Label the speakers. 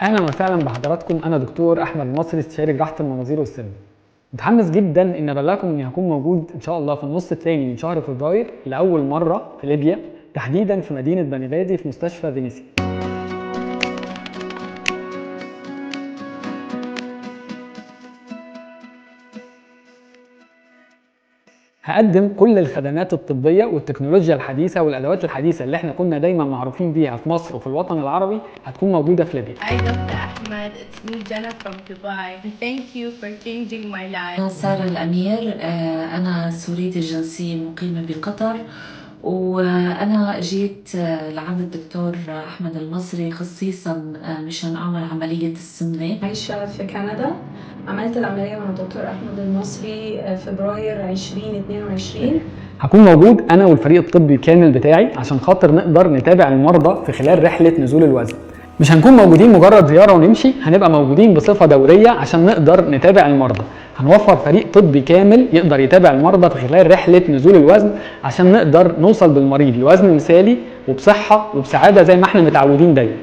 Speaker 1: اهلا وسهلا بحضراتكم. انا دكتور احمد المصري، استشاري جراحه المناظير والسن. متحمس جدا ان ابلغكم اني هكون موجود ان شاء الله في النص الثاني من شهر فبراير لاول مره في ليبيا، تحديدا في مدينه بني غازي في مستشفى فينيسيا. هقدم كل الخدمات الطبيه والتكنولوجيا الحديثه والادوات الحديثه اللي احنا كنا دايما معروفين بيها في مصر وفي الوطن العربي هتكون موجوده في ليبيا.
Speaker 2: Hi, Dr. Ahmed. It's me, Jenna from Dubai. Thank you for changing my life.
Speaker 3: أنا سارة الأمير. أنا سورية الجنسية مقيمة بقطر، وأنا جيت لعند الدكتور أحمد المصري خصيصا مشان أعمل عملية السمنة.
Speaker 4: عايشة في كندا. عملت العملية مع الدكتور أحمد المصري فبراير 2022.
Speaker 1: هكون موجود انا والفريق الطبي كامل بتاعي عشان خاطر نقدر نتابع المرضى في خلال رحله نزول الوزن. مش هنكون موجودين مجرد زياره ونمشي، هنبقى موجودين بصفه دوريه عشان نقدر نتابع المرضى. هنوفر فريق طبي كامل يقدر يتابع المرضى في خلال رحله نزول الوزن عشان نقدر نوصل بالمريض لوزن مثالي وبصحه وبسعاده زي ما احنا متعودين دايما.